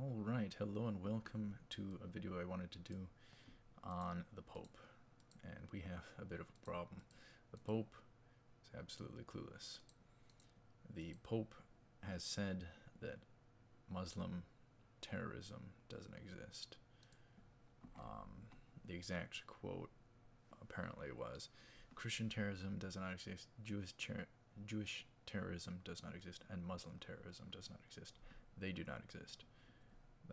Alright, hello and welcome to a video I wanted to do on the Pope. And we have a bit of a problem. The Pope is absolutely clueless. The Pope has said that Muslim terrorism doesn't exist. The exact quote apparently was, Christian terrorism does not exist, Jewish terrorism does not exist, and Muslim terrorism does not exist. They do not exist.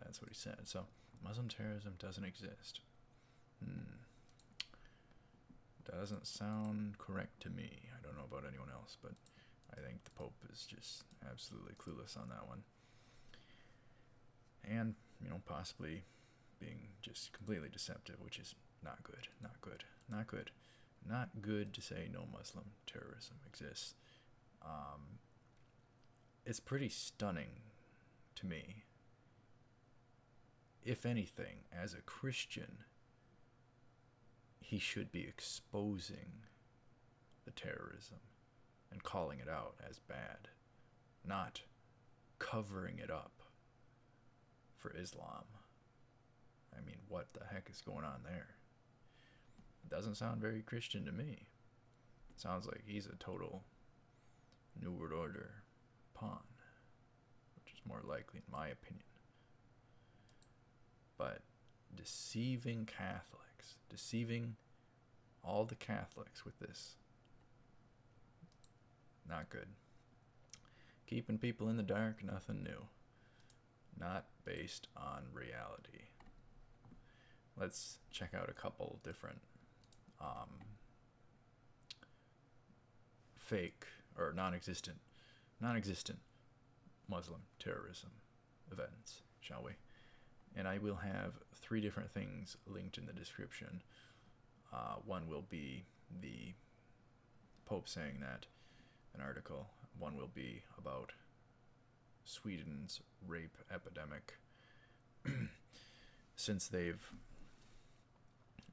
That's what he said. So, Muslim terrorism doesn't exist. Doesn't sound correct to me. I don't know about anyone else, but I think the Pope is just absolutely clueless on that one. And, possibly being just completely deceptive, which is not good, not good, not good. Not good to say no Muslim terrorism exists. It's pretty stunning to me. If anything, as a Christian, he should be exposing the terrorism and calling it out as bad, not covering it up for Islam. I mean, what the heck is going on there? It doesn't sound very Christian to me. It sounds like he's a total New World Order pawn, which is more likely in my opinion. But deceiving Catholics, deceiving all the Catholics with this, not good. Keeping people in the dark, nothing new. Not based on reality. Let's check out a couple different fake or non-existent Muslim terrorism events, shall we? And I will have 3 different things linked in the description. One will be the Pope saying that, an article. One will be about Sweden's rape epidemic. Since they've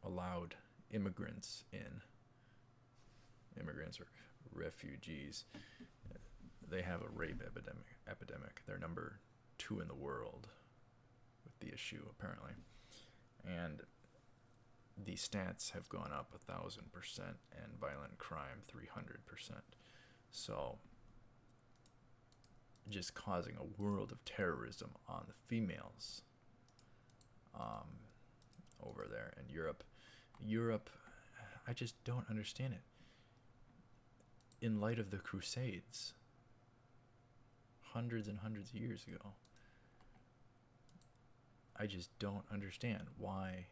allowed immigrants or refugees, they have a rape epidemic. They're number 2 in the world with the issue, apparently. And the stats have gone up 1,000% and violent crime 300%. So, just causing a world of terrorism on the females over there in Europe. Europe, I just don't understand it. In light of the Crusades, hundreds and hundreds of years ago, I just don't understand why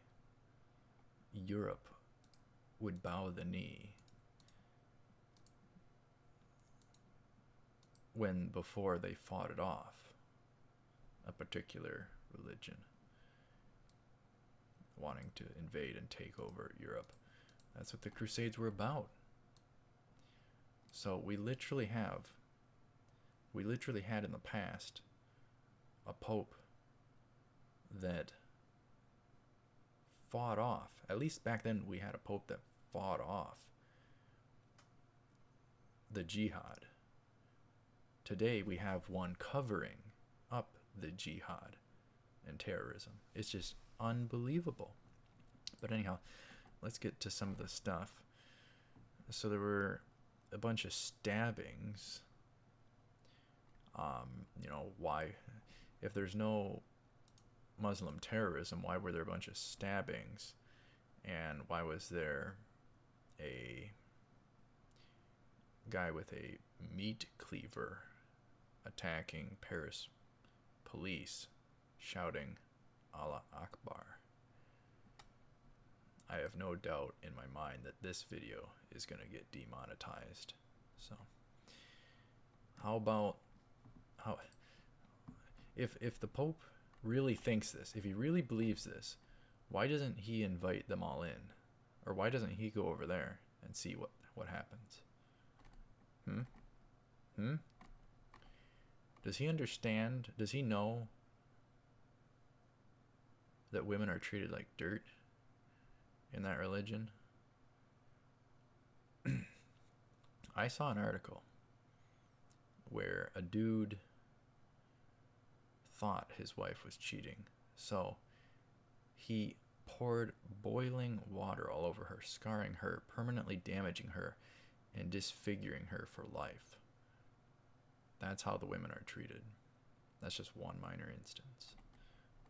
Europe would bow the knee when before they fought it off, a particular religion wanting to invade and take over Europe. That's what the Crusades were about. So we literally had in the past a pope that fought off, at least back then we had a pope that fought off the jihad. Today we have one covering up the jihad and terrorism. It's just unbelievable. But anyhow, let's get to some of the stuff. So there were a bunch of stabbings. Why, if there's no Muslim terrorism, why were there a bunch of stabbings? And why was there a guy with a meat cleaver attacking Paris police, shouting Allah Akbar? I have no doubt in my mind that this video is going to get demonetized. So, if the Pope really thinks this, if he really believes this, why doesn't he invite them all in? Or why doesn't he go over there and see what happens? Does he understand? Does he know that women are treated like dirt in that religion? I saw an article where a dude thought his wife was cheating. So he poured boiling water all over her, scarring her, permanently damaging her, and disfiguring her for life. That's how the women are treated. That's just one minor instance.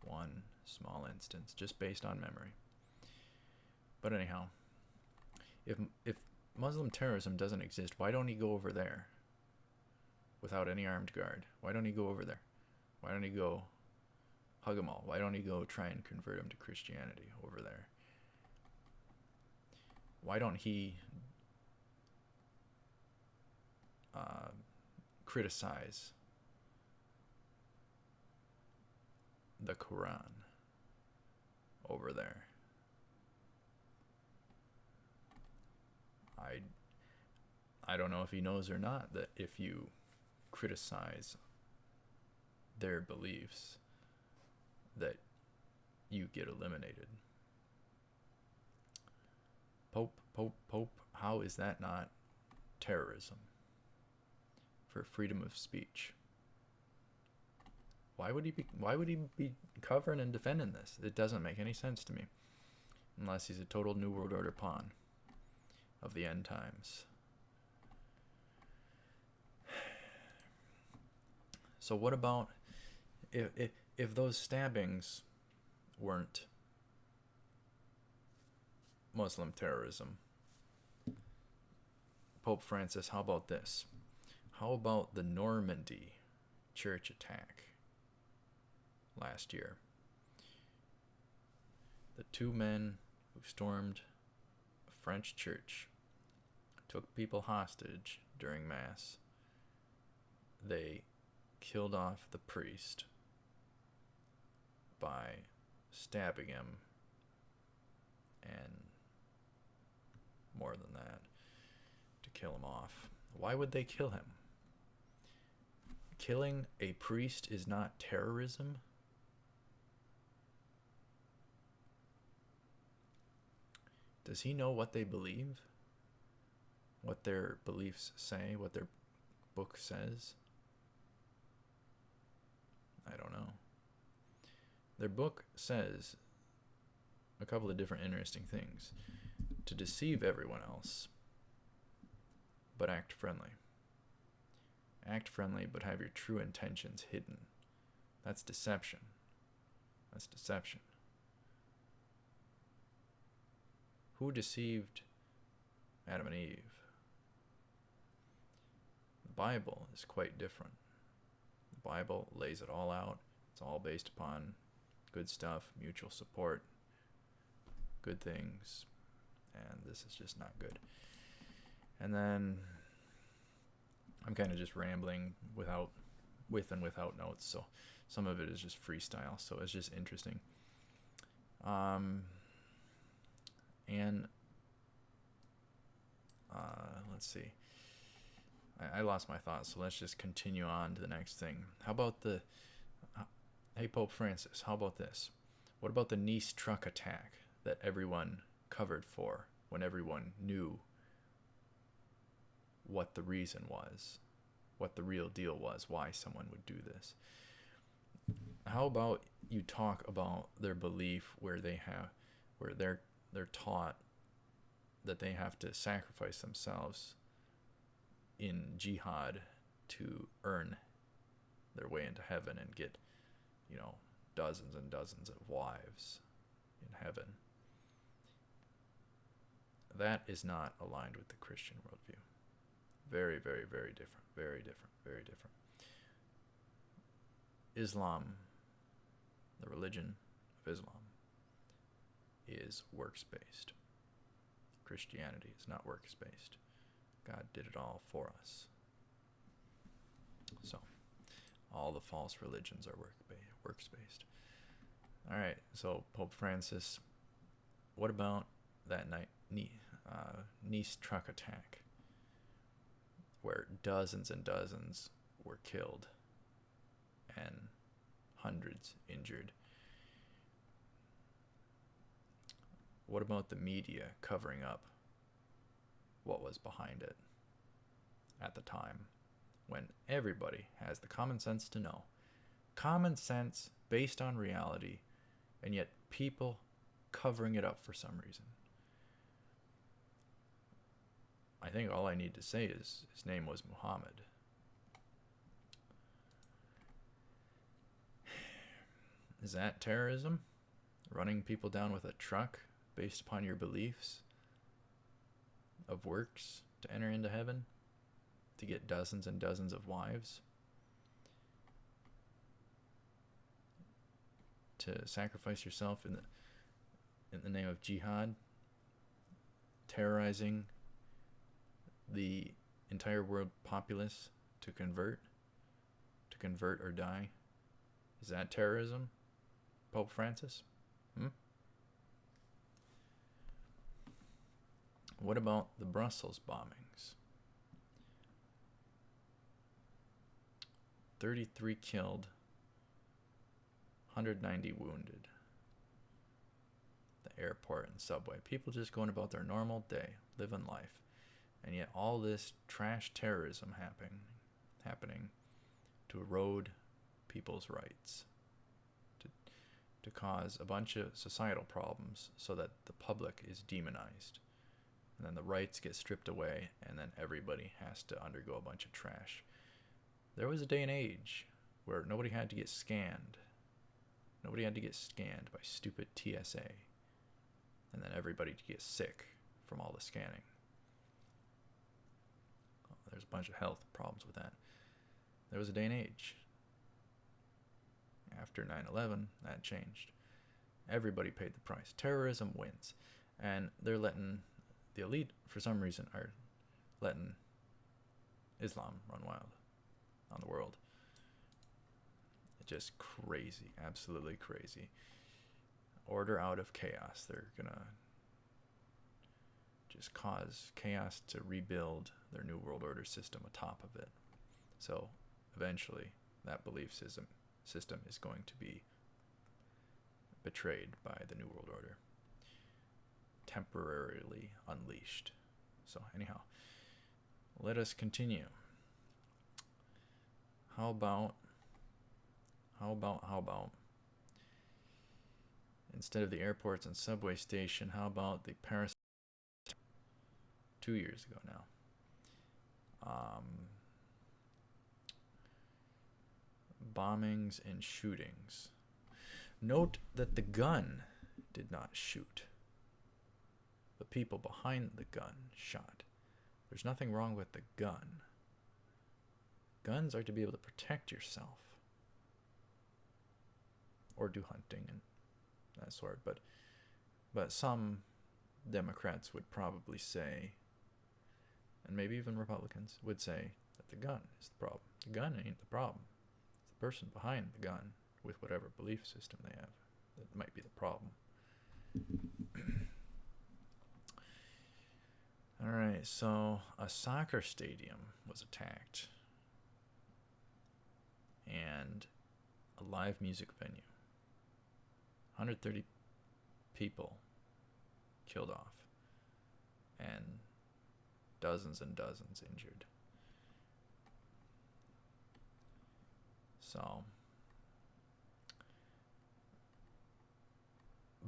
One small instance, just based on memory. But anyhow, if Muslim terrorism doesn't exist, why don't he go over there without any armed guard? Why don't he go over there? Why don't he go hug them all? Why don't he go try and convert them to Christianity over there? Why don't he criticize the Quran over there? I don't know if he knows or not that if you criticize their beliefs, that you get eliminated. Pope, how is that not terrorism for freedom of speech? Why would he be covering and defending this? It doesn't make any sense to me, unless he's a total New World Order pawn of the end times. So what about if those stabbings weren't Muslim terrorism? Pope Francis, how about this? How about the Normandy church attack last year? The two men who stormed a French church took people hostage during Mass. They killed off the priest by stabbing him, and more than that, to kill him off. Why would they kill him? Killing a priest is not terrorism? Does he know what they believe? What their beliefs say? What their book says? I don't know. Their book says a couple of different interesting things. To deceive everyone else, but act friendly. Act friendly, but have your true intentions hidden. That's deception. That's deception. Who deceived Adam and Eve? The Bible is quite different. The Bible lays it all out. It's all based upon good stuff, mutual support, good things, and this is just not good. And then I'm kind of just rambling with and without notes, so some of it is just freestyle, so it's just interesting. Let's see. I lost my thoughts, so let's just continue on to the next thing. How about hey, Pope Francis, how about this? What about the Nice truck attack that everyone covered for when everyone knew what the reason was, what the real deal was, why someone would do this? How about you talk about their belief where they're taught that they have to sacrifice themselves in jihad to earn their way into heaven and get, dozens and dozens of wives in heaven. That is not aligned with the Christian worldview. Very, very, very different. Very different. Very different. Islam, the religion of Islam, is works-based. Christianity is not works-based. God did it all for us. So, all the false religions are works-based. All right, so Pope Francis, what about that Nice truck attack where dozens and dozens were killed and hundreds injured? What about the media covering up what was behind it at the time, when everybody has the common sense to know common sense based on reality, and yet people covering it up for some reason. I think all I need to say is his name was Muhammad. Is that terrorism? Running people down with a truck based upon your beliefs of works to enter into heaven? To get dozens and dozens of wives? To sacrifice yourself in the name of jihad? Terrorizing the entire world populace to convert or die? Is that terrorism, Pope Francis? What about the Brussels bombings? 33 killed, 190 wounded. The airport and subway. People just going about their normal day, living life. And yet all this trash terrorism happening to erode people's rights, to cause a bunch of societal problems so that the public is demonized. And then the rights get stripped away, and then everybody has to undergo a bunch of trash. There was a day and age where nobody had to get scanned. Nobody had to get scanned by stupid TSA. And then everybody to get sick from all the scanning. There's a bunch of health problems with that. There was a day and age. After 9/11, that changed. Everybody paid the price. Terrorism wins. And they're letting, the elite, for some reason, are letting Islam run wild on the world. It's just crazy. Absolutely crazy. Order out of chaos. They're going to just cause chaos to rebuild their new world order system atop of it. So eventually that belief system is going to be betrayed by the new world order, temporarily unleashed. So anyhow, let us continue. How about instead of the airports and subway station, how about the Paris 2 years ago now? Bombings and shootings. Note that the gun did not shoot. The people behind the gun shot. There's nothing wrong with the gun. Guns are to be able to protect yourself. Or do hunting and that sort. But some Democrats would probably say, and maybe even Republicans would say, that the gun is the problem. The gun ain't the problem. It's the person behind the gun with whatever belief system they have that might be the problem. Alright, so a soccer stadium was attacked. And a live music venue. 130 people killed off. And dozens and dozens injured. So,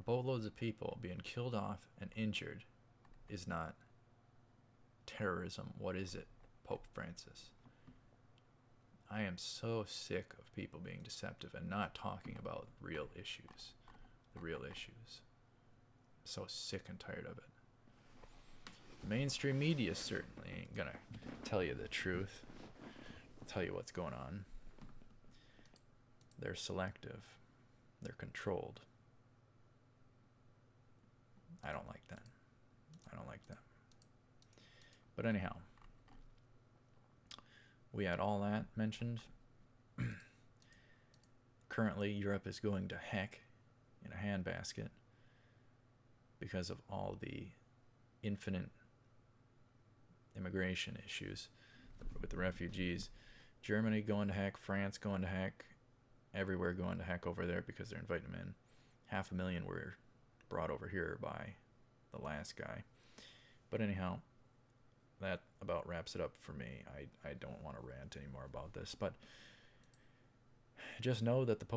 boatloads of people being killed off and injured is not terrorism. What is it, Pope Francis? I am so sick of people being deceptive and not talking about real issues. The real issues. I'm so sick and tired of it. Mainstream media certainly ain't gonna tell you the truth. Tell you what's going on. They're selective. They're controlled. I don't like that. I don't like that. But anyhow, we had all that mentioned. Currently, Europe is going to heck in a handbasket because of all the infinite immigration issues with the refugees. Germany going to heck, France going to heck, everywhere going to heck over there because they're inviting them in. 500,000 were brought over here by the last guy. But anyhow, that about wraps it up for me. I don't want to rant anymore about this, but Just know that the